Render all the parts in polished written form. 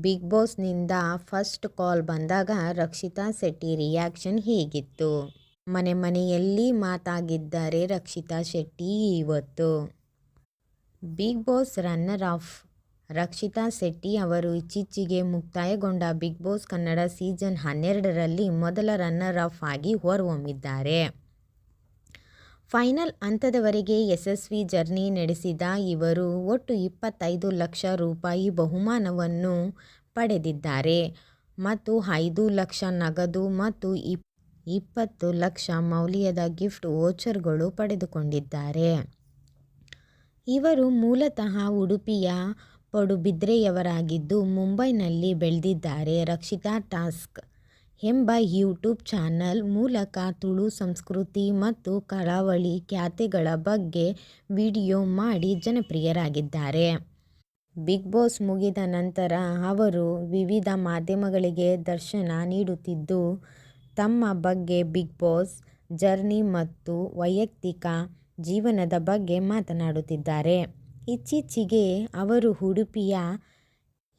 Big ಬಾಸ್ನಿಂದ first call ಬಂದಾಗ Rakshita Shetty reaction ಹೀಗಿತ್ತು. ಮನೆ ಮನೆಯಲ್ಲಿ ಮಾತಾಗಿದ್ದಾರೆ ರಕ್ಷಿತಾ ಶೆಟ್ಟಿ ಇವತ್ತು. Bigg Boss runner up Rakshita Shetty ಅವರು ಇತ್ತೀಚೆಗೆ ಮುಕ್ತಾಯಗೊಂಡ ಬಿಗ್ ಬಾಸ್ ಕನ್ನಡ ಸೀಸನ್ 12ರಲ್ಲಿ ಮೊದಲ ರನ್ನರ್ ಆಫ್ ಆಗಿ ಹೊರಹೊಮ್ಮಿದ್ದಾರೆ. ಫೈನಲ್ ಹಂತದವರೆಗೆ ಯಶಸ್ವಿ ಜರ್ನಿ ನಡೆಸಿದ ಇವರು ಒಟ್ಟು 25 ಲಕ್ಷ ರೂಪಾಯಿ ಬಹುಮಾನವನ್ನು ಪಡೆದಿದ್ದಾರೆ ಮತ್ತು 5 ಲಕ್ಷ ನಗದು ಮತ್ತು 20 ಲಕ್ಷ ಮೌಲ್ಯದ ಗಿಫ್ಟ್ ವೋಚರ್ಗಳು ಪಡೆದುಕೊಂಡಿದ್ದಾರೆ. ಇವರು ಮೂಲತಃ ಉಡುಪಿಯ ಪಡುಬಿದ್ರೆಯವರಾಗಿದ್ದು ಮುಂಬೈನಲ್ಲಿ ಬೆಳೆದಿದ್ದಾರೆ. ರಕ್ಷಿತಾ ಟಾಸ್ಕ್ ಎಂಬ ಯೂಟ್ಯೂಬ್ ಚಾನಲ್ ಮೂಲಕ ತುಳು ಸಂಸ್ಕೃತಿ ಮತ್ತು ಕರಾವಳಿ ಖ್ಯಾತಿಗಳ ಬಗ್ಗೆ ವಿಡಿಯೋ ಮಾಡಿ ಜನಪ್ರಿಯರಾಗಿದ್ದಾರೆ. ಬಿಗ್ ಬಾಸ್ ಮುಗಿದ ನಂತರ ಅವರು ವಿವಿಧ ಮಾಧ್ಯಮಗಳಿಗೆ ದರ್ಶನ ನೀಡುತ್ತಿದ್ದು ತಮ್ಮ ಬಗ್ಗೆ ಬಿಗ್ ಬಾಸ್ ಜರ್ನಿ ಮತ್ತು ವೈಯಕ್ತಿಕ ಜೀವನದ ಬಗ್ಗೆ ಮಾತನಾಡುತ್ತಿದ್ದಾರೆ. ಇತ್ತೀಚೆಗೆ ಅವರು ಉಡುಪಿಯ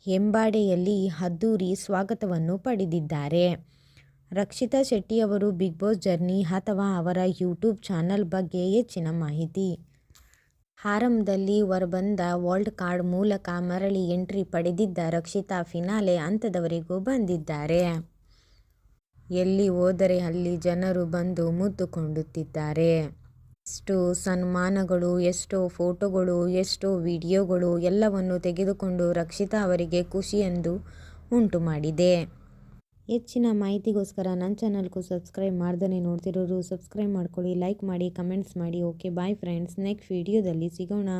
ಹೆಬ್ಬಾಡೆಯಲ್ಲಿ ಅದ್ದೂರಿ ಸ್ವಾಗತವನ್ನು ಪಡೆದಿದ್ದಾರೆ. ರಕ್ಷಿತಾ ಶೆಟ್ಟಿ ಅವರು ಬಿಗ್ ಬಾಸ್ ಜರ್ನಿ ಅಥವಾ ಅವರ ಯೂಟ್ಯೂಬ್ ಚಾನಲ್ ಬಗ್ಗೆ ಹೆಚ್ಚಿನ ಮಾಹಿತಿ. ಆರಂಭದಲ್ಲಿ ಹೊರಬಂದ ವೈಲ್ಡ್ ಕಾರ್ಡ್ ಮೂಲಕ ಮರಳಿ ಎಂಟ್ರಿ ಪಡೆದಿದ್ದ ರಕ್ಷಿತಾ ಫಿನಾಲೆ ಹಂತದವರೆಗೂ ಬಂದಿದ್ದಾರೆ. ಎಲ್ಲಿ ಹೋದರೆ ಅಲ್ಲಿ ಜನರು ಬಂದು ಮುದ್ದು ಕೊಡುತ್ತಿದ್ದಾರೆ. ಎಷ್ಟೋ ಸನ್ಮಾನಗಳು, ಎಷ್ಟೋ ಫೋಟೋಗಳು, ಎಷ್ಟೋ ವಿಡಿಯೋಗಳು ಎಲ್ಲವನ್ನು ತೆಗೆದುಕೊಂಡು ರಕ್ಷಿತಾ ಅವರಿಗೆ ಖುಷಿಯನ್ನು ಉಂಟು ಮಾಡಿದೆ. ಹೆಚ್ಚಿನ ಮಾಹಿತಿಗೋಸ್ಕರ ನನ್ನ ಚಾನಲ್ಗೂ ಸಬ್ಸ್ಕ್ರೈಬ್ ಮಾಡ್ದೇ ನೋಡ್ತಿರೋರು ಸಬ್ಸ್ಕ್ರೈಬ್ ಮಾಡ್ಕೊಳ್ಳಿ, ಲೈಕ್ ಮಾಡಿ, ಕಮೆಂಟ್ಸ್ ಮಾಡಿ. ಓಕೆ ಬಾಯ್ ಫ್ರೆಂಡ್ಸ್, ನೆಕ್ಸ್ಟ್ ವಿಡಿಯೋದಲ್ಲಿ ಸಿಗೋಣ.